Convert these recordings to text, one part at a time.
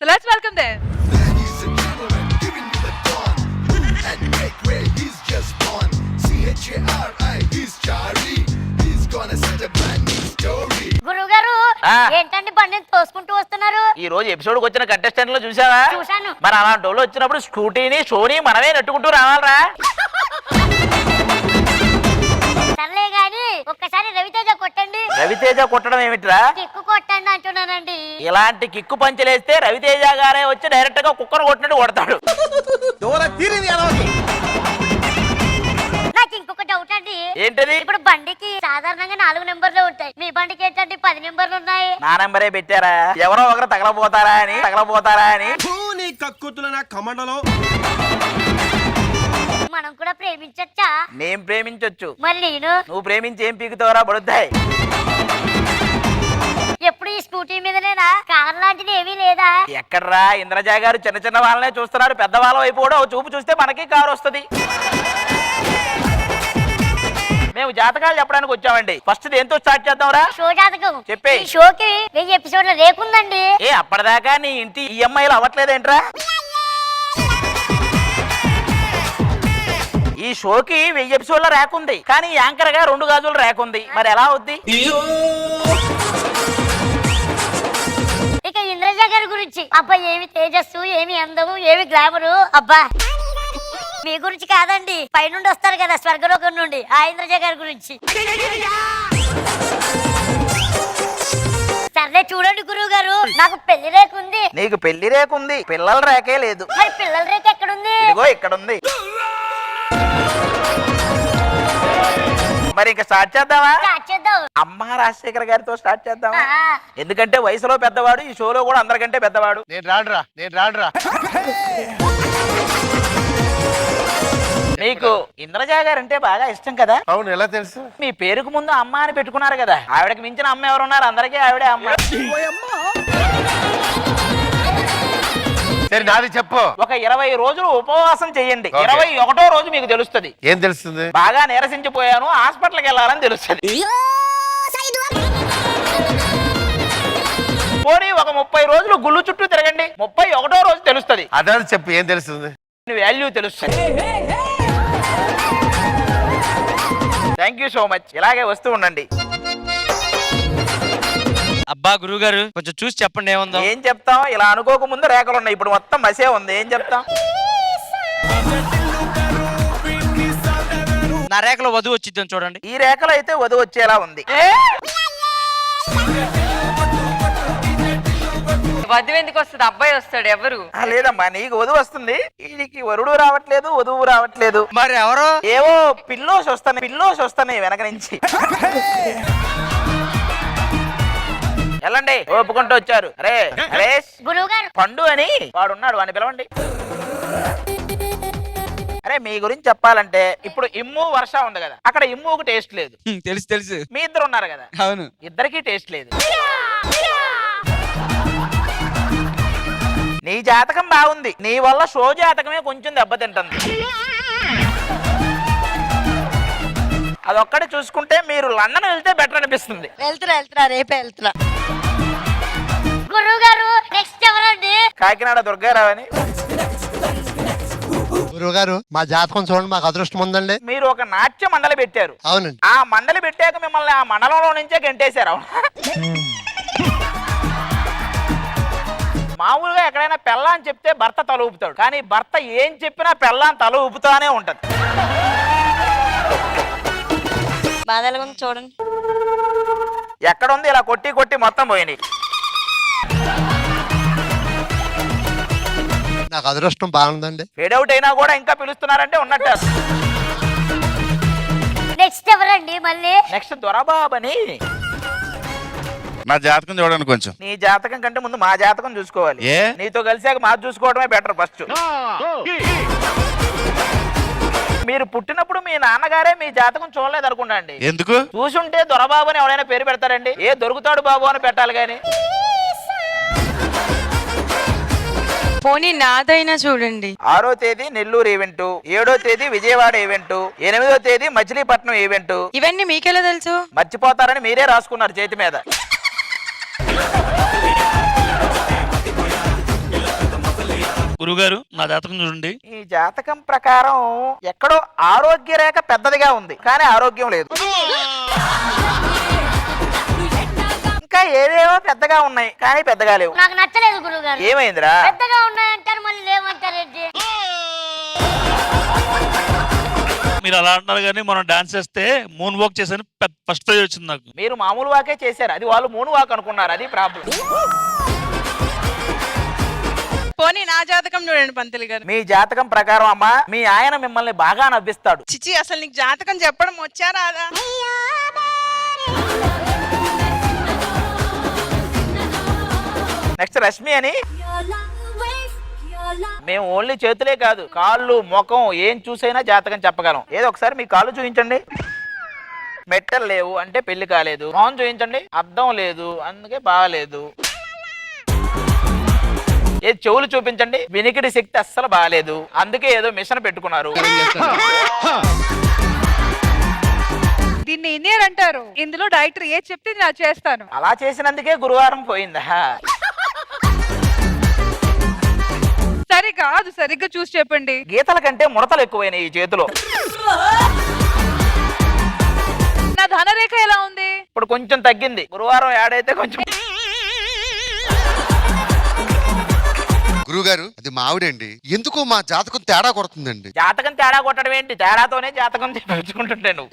So let's welcome them. Ladies and gentlemen, giving you the dawn. And make way, he's just born. C-H-A-R-I, he's Charlie. He's gonna set a brand new story. గురుగారు ఆ. ఏంటండి బండిని తోసుకుంటూ వస్తున్నారు? ఈ రోజు episode కి వచ్చిన కంటెస్టెంట్ లో చూసావా? చూశాను. మరి అలాంటి వాళ్ళు వచ్చినప్పుడు స్కూటీని షోని మనమే నెట్టుకుంటూ రావాలరా. సర్లే గాని ఒక్కసారి రవితేజ కొట్టండి. రవితేజ కొట్టడం ఏమిట్రా? కిక్కు కొట్టండి అంటున్నానండి. ఇలాంటి కిక్కు పంచలేస్తే రవితేజ గారే వచ్చి డైరెక్ట్ గా కుక్కను కొట్టినట్టు కొడతాడు. నాకు ఇంకొక డౌట్ అండి. ఏంటది? ఇప్పుడు బండికి సాధారణంగా 4 నెంబర్లు ఉంటాయి, మీ బండికి ఏంటంటే 10 నెంబర్లు ఉన్నాయి. నా నెంబరే పెట్టారా? ఎవరో ఒకరు తగలబోతారా అని కక్కుతున్న నా కమండలో మనం కూడా ప్రేమించొచ్చా? నేను ప్రేమించొచ్చు, మరి నేను నువ్వు ప్రేమించి ఏం పీకుతావరా బడుద్దాయి. ఎప్పుడు ఈ స్కూటీ మీదనేనా? కార్ లాంటిది ఏమీ లేదా? ఎక్కడ్రా? ఇంద్రజ గారు చిన్న చిన్న వాళ్ళనే చూస్తున్నారు, పెద్దవాళ్ళ వైపు కూడా ఓ చూపు చూస్తే మనకి కారు వస్తుంది. మేము జాతకాలు చెప్పడానికి వచ్చామండి. ఫస్ట్ దేంతో స్టార్ట్ చేద్దాంరా? షో జాతకం చెప్పే. ఈ షోకి 1000 ఎపిసోడ్ల రేపుందండి. ఏ అప్పటిదాకా నీ ఇంటి ఈఎంఐలు అవ్వట్లేదేంట్రా? ఈ షోకి 1000 ఎపిసోడ్ల ర్యాక్ ఉంది, కానీ యాంకర్ గా 2 గాజుల ర్యాక్ ఉంది. మరి ఎలా అవుద్ది? ఇక ఇంద్రజ గారి గురించి, అబ్బా ఏమి తేజస్సు, ఏమి అందము, ఏమి గ్లామరు. అబ్బా మీ గురించి కాదండి, పైనుండి వస్తారు కదా స్వర్గలోకం నుండి, ఆ ఇంద్రజ గారి గురించి. సర్లే చూడండి గురువు గారు, నాకు పెళ్లి రేఖ ఉంది. నీకు పెళ్లి రేకు ఉంది, పిల్లల రేకే లేదు. మరి పిల్లల రేఖ ఎక్కడుంది? ఇదిగో ఇక్కడ ఉంది. మరి ఇంకా స్టార్ట్ చేద్దామా? స్టార్ట్ చేద్దాం. అమ్మ రాజశేఖర్ గారితో స్టార్ట్ చేద్దామా? ఆ. ఎందుకంటే వయసులో పెద్దవాడు, ఈ షోలో కూడా అందరికంటే పెద్దవాడు. నేను రాడురా మీకు ఇంద్రజ గారు అంటే బాగా ఇష్టం కదా? అవును, ఎలా తెలుసు? మీ పేరుకు ముందు అమ్మ అని పెట్టుకున్నారు కదా, ఆవిడకి మించిన అమ్మ ఎవరున్నారు? అందరికీ ఆవిడే అమ్మ. సరే నాది చెప్పు. ఒక 20 రోజులు ఉపవాసం చెయ్యండి. ఓకే. 21వ రోజు మీకు తెలుస్తుంది. ఏం తెలుస్తుంది? బాగా నీరసించిపోయాను, హాస్పిటల్కి వెళ్ళాలని తెలుస్తుంది. పోనీ ఒక 30 రోజులు గుళ్ళు చుట్టూ తిరగండి, 31వ రోజు తెలుస్తుంది. అదే చెప్పు, ఏం తెలుస్తుంది? వాల్యూ తెలుస్తుంది. Thank you so much. ఇలాగే వస్తూ ఉండండి. అబ్బా గురుగారు కొంచెం చూసి చెప్పండి ఏముందో. ఏం చెప్తాం? ఇలా అనుకోక ముందు రేఖలు ఉన్నాయి, ఇప్పుడు మొత్తం మసే ఉంది. ఏం చెప్తాం? నా రేఖలో వధువు వచ్చిద్దాం చూడండి. ఈ రేఖలో అయితే వధువు వచ్చేలా ఉంది. వధువు ఎందుకు వస్తుంది? అబ్బాయి వస్తాడు. ఎవరు? లేదమ్మా, నీకు వధువు వస్తుంది, వీడికి వరుడు రావట్లేదు, వధువు రావట్లేదు. మరి ఎవరో ఏవో పిల్లోస్ వస్తున్నాయి వెనక నుంచి. వెళ్ళండి, ఒప్పుకుంటూ వచ్చారు. అరే నరేష్, గురువు గారు పండు అని వాడున్నాడు, వాడిని పిలవండి. అరే మీ గురించి చెప్పాలంటే ఇప్పుడు ఇమ్ము వర్ష ఉంది కదా, అక్కడ ఇమ్ముకు టేస్ట్ లేదు. తెలుసు మీ ఇద్దరు ఉన్నారు కదా, అవును. ఇద్దరికి టేస్ట్ లేదు. నీ జాతకం బాగుంది, నీ వల్ల షో జాతకమే కొంచెం దెబ్బతింటుంది. అదొక్కటి చూసుకుంటే మీరు లండన్ వెళ్తే బెటర్ అనిపిస్తుంది. వెళ్తున్నా రేపే వెళ్తున్నా. గురువు గారు నెక్స్ట్ ఎవరండి? కాకినాడ దుర్గారావు అని. గురువుగారు మా జాతకం చూడండి, మాకు అదృష్టం ఉందండి. మీరు ఒక నాట్య మండలి పెట్టారు. అవునండి. ఆ మండలి పెట్టాక మిమ్మల్ని ఆ మండలంలో నుంచే గెంటేశారు. మామూలుగా ఎక్కడైనా పెళ్ళ అని చెప్తే భర్త తల ఊపుతాడు, కానీ భర్త ఏం చెప్పినా పెళ్ళాన్ని తల ఊపుతానే ఉంటది. బాధలుగా చూడండి. ఎక్కడుంది? ఇలా కొట్టి కొట్టి మొత్తం పోయినాయి. నాకు అదృష్టం బాగుందండి. ఫేడ్ అవుట్ అయినా కూడా ఇంకా పిలుస్తున్నారంటే ఉన్నట్టు. నెక్స్ట్ ఎవరండి మళ్ళీ? నెక్స్ట్ దొరబాబని. నా జాతకం చూడండి కొంచెం. నీ జాతకం కంటే ముందు మా జాతకం చూసుకోవాలి. ఏ? నీతో కలిసాక మాది చూసుకోవడమే బెటర్ ఫస్ట్. మీరు పుట్టినప్పుడు మీ నాన్నగారే మీ జాతకం చూడలేదు అనుకుంటండి. ఎందుకు? చూసుంటే దొరబాబు అని ఎవరైనా పేరు పెడతారండి? ఏ దొరుకుతాడు బాబు అని పెట్టాలి గాని. పోనీ నాదైనా చూడండి. 6వ తేదీ నెల్లూరు ఈవెంట్, 7వ తేదీ విజయవాడ ఈవెంట్, 8వ తేదీ మచిలీపట్నం ఈవెంట్. ఇవన్నీ మీకెలా తెలుసు? మర్చిపోతారని మీరే రాసుకున్నారు చేతి మీద. గురుగారు నా జాతకం చూడండి. ఈ జాతకం ప్రకారం ఎక్కడో ఆరోగ్య రేఖ పెద్దదిగా ఉంది కానీ ఆరోగ్యం లేదు. ఇంకా ఏదేవో పెద్దగా ఉన్నాయి కానీ పెద్దగా లేవు. నాకు నచ్చలేదు గురువు గారు. ఏమైందిరా? పెద్దగా ఉన్నాయంటారు మళ్ళీ లేవంటారు ఏంటి? మీరు అలా అంటారు కానీ మనం డాన్స్ చేస్తే మూన్ వాక్ చేశాను, ఫస్ట్ ప్రైజ్ వచ్చింది నాకు. మీరు మామూలు వాకే చేశారు, అది వాళ్ళు మూడు వాక్ అనుకున్నారు, అది ప్రాబ్లం. పోనీ నా జాతకం చూడండి పంతులు గారు. మీ జాతకం ప్రకారం అమ్మా మీ ఆయన మిమ్మల్ని బాగా నవ్విస్తాడు. చిచి అసలు నీకు జాతకం చెప్పడం వచ్చా రాదా? నెక్స్ట్ రష్మి అని. మేము ఓన్లీ చేతులే కాదు కాళ్ళు ముఖం ఏం చూసైనా జాతకం చెప్పగలం. ఏదో ఒకసారి మీ కాళ్ళు చూపించండి. మెట్టలు లేవు అంటే పెళ్లి కాలేదు. మొహం చూపించండి, అద్దం లేదు అందుకే బాగాలేదు. ఏ చెవులు చూపించండి, వినికిడి శక్తి అస్సలు బాగాలేదు అందుకే ఏదో మిషన్ పెట్టుకున్నారు. దీన్ని ఇన్నేర్ అంటారు. ఇందులో డైరెక్టర్ ఏ చెప్తే నేను చేస్తాను. అలా చేసినందుకే గురువారం పోయిందా? సరే కాదు, సరిగ్గా చూసి చెప్పండి. గీతల కంటే ముడతలు ఎక్కువైనాయి ఈ చేతిలో. నా ధనరేఖ ఎలా ఉంది? ఇప్పుడు కొంచెం తగ్గింది. గురువారం యాడ్ అయితే కొంచెం. గురుగారు అది మావిడండి, ఎందుకో మా జాతకం తేడా కొడుతుందండి. జాతకం తేడా కొట్టడం ఏంటి? తేడాతోనే జాతకం పెంచుకుంటుంటే నువ్వు.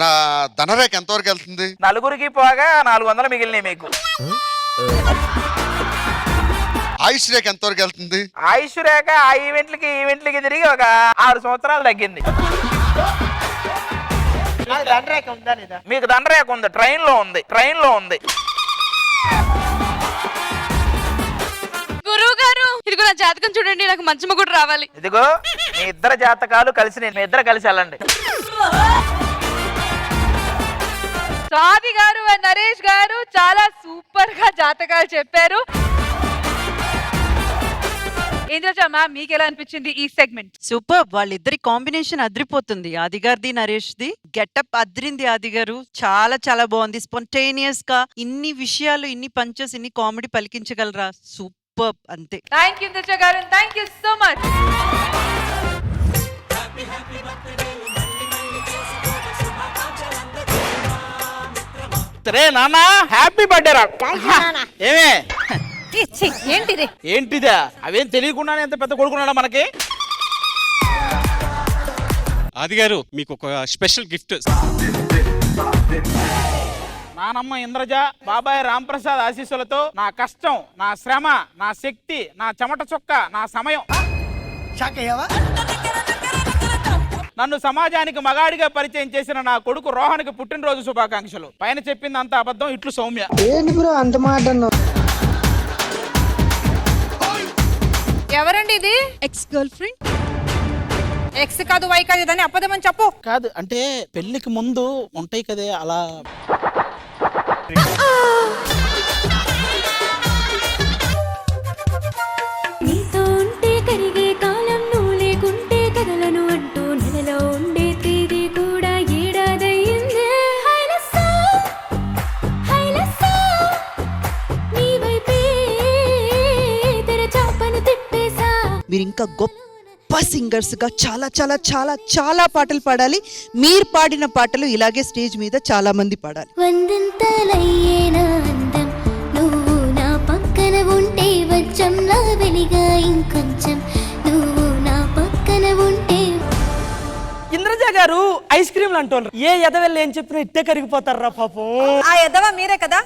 నా ధనరేఖ ఎంతవరకు వెళ్తుంది? నలుగురికి పోగా 400 మిగిలినాయి మీకు. ఆయుష్ రేఖ ఎంతవరకు వెళ్తుంది? ఆయుష్ రేఖ ఆ ఈవెంట్లకి తిరిగి ఒక 6 సంవత్సరాలు తగ్గింది. మీకు దండరేఖ ఉంది, ట్రైన్ లో ఉంది. గురువు గారు ఇదిగో నా జాతకం చూడండి, నాకు మంచి మొగుడు రావాలి. ఇదిగో మీ ఇద్దరు జాతకాలు కలిసి మీ ఇద్దరు కలిసి వెళ్ళండి. స్వాతి గారు అండ్ నరేష్ గారు చాలా సూపర్ గా జాతకాలు చెప్పారు. ఇంద్రజ మ్యామ్ మీకు ఎలా అనిపించింది ఈ సెగ్మెంట్? సూపర్, వాళ్ళిద్దరి కాంబినేషన్ అదిరిపోతుంది. ఆదిగారిది నరేష్ ది గెటప్ అదిరింది. ఆది గారు చాలా చాలా బాగుంది. స్పాంటేనియస్ గా ఇన్ని విషయాలు, ఇన్ని పంచెస్, ఇన్ని కామెడీ పలికించగలరా? సూపర్ అంతే. థ్యాంక్ యూ ఇంద్రజ గారు, థ్యాంక్ యూ సో మచ్. రే నాన్న హ్యాపీ బర్త్డే రా. ఏమే ఏంటిది? ఏంటిదా? అవేం తెలియకుండానే ఎంత పెద్ద కొడుకున్నాడా మనకి? ఆది గారు మీకు ఒక స్పెషల్ గిఫ్ట్. నానమ్మ ఇంద్రజ, బాబాయ్ రాంప్రసాద్ ఆశీస్సులతో నా కష్టం, నా శ్రమ, నా శక్తి, నా చెమట చుక్క, నా సమయం, నన్ను సమాజానికి మగాడిగా పరిచయం చేసిన నా కొడుకు రోహన్కి పుట్టినరోజు శుభాకాంక్షలు. పైన చెప్పింది అంత అబద్ధం, ఇట్లు సౌమ్య. ఎవరండి ఇది? Ex girl friend. ఎక్స్ కాదు వై కాదు అని అబద్ధమని చెప్పు. కాదు అంటే పెళ్లికి ముందు ఉంటాయి కదే అలా. నీతో ఉంటే కరిగే కాలం నువ్వు లేకుంటే కదలను అంటూ నెలలో ఉండే తేదీ కూడా ఏడాదయ్యిందే. నీ వైపే తెరచాపను తిప్పేసా. మీరు ఇంకా గొప్ప సింగర్స్ గా చాలా చాలా చాలా చాలా పాటలు పాడాలి. మీరు పాడిన పాటలు ఇలాగే స్టేజ్ మీద చాలా మంది పాడాలి. వందంతలయ్యేనా అందం నువ్వు నా పక్కన ఉంటే వచ్చంలా వెలిగా ఇంకొంచెం నువ్వు నా పక్కన ఉంటే. ఇంద్రజ గారు ఐస్ క్రీమ్లు అంటోళ్ళు ఏ ఎదవెళ్ళి ఏం చెప్పినా ఇట్టే కరిగిపోతారా పాపం. ఆ ఎదవ మీరే కదా?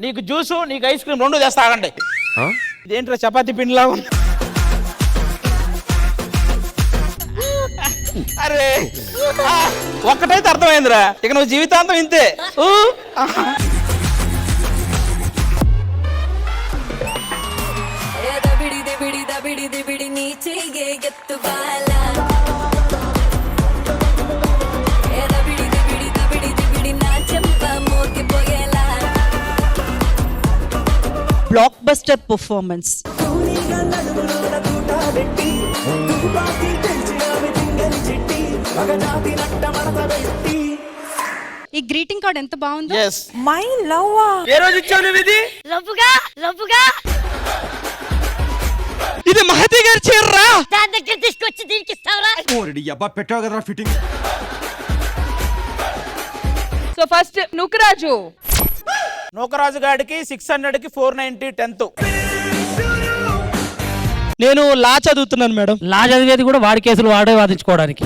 నీకు జ్యూసు నీకు ఐస్ క్రీమ్ రెండు తెస్తా ఆగండి. ఇదేంట్రా చపాతీ పిండిలా ఉంది. అరే ఒక్కటైతే అర్థమైందిరా, ఇక నువ్వు జీవితాంతం ఇంతే. Block buster performance. ఈ గ్రీటింగ్ కార్డ్ ఎంత బాగుందో. Yes my love. ఏ రోజు ఇచ్చావు నువ్వు ఇది? లవ్వుగా లవ్వుగా ఇది మహతి గారి చీరరా? దాని దగ్గర తీసుకొచ్చి దీనికి ఇస్తావరా? పెట్టావు కదరా fitting. So first Nookaraju. Nookaraju గాడికి 600కి 490 10th. నేను లా చదువుతున్నాను మేడం. లా చదివేది కూడా వాడి కేసులు వాడే వాదించుకోవడానికి.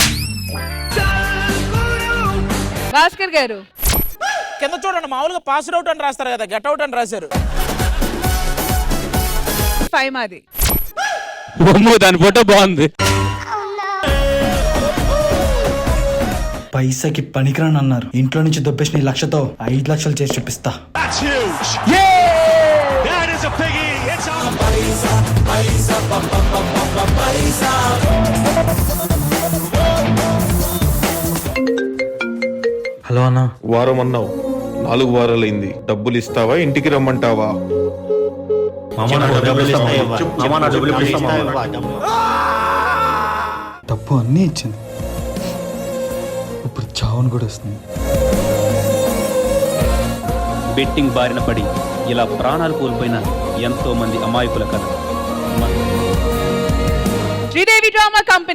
భాస్కర్ గారు. కింద చూడండి, మామూలుగా పాస్ అవుట్ అని రాస్తారు కదా, గెట్ అవుట్ అని రాశారు. 5 మాది. దాని ఫోటో బాగుంది. పైసకి పనికిరాని అన్నారు, ఇంట్లో నుంచి దొబ్బేసిన 1 లక్షతో 5 లక్షలు చేసి చూపిస్తా. హలో అన్న. వారం అన్నావు, 4 వారాలైంది. డబ్బులు ఇస్తావా, ఇంటికి రమ్మంటావా? డబ్బు అన్నీ ఇచ్చింది, ఇప్పుడు చావును కూడా వస్తుంది. బెట్టింగ్ బారిన పడి ఇలా ప్రాణాలు కోల్పోయిన ఎంతో మంది అమాయకుల కథ. Sridevi drama company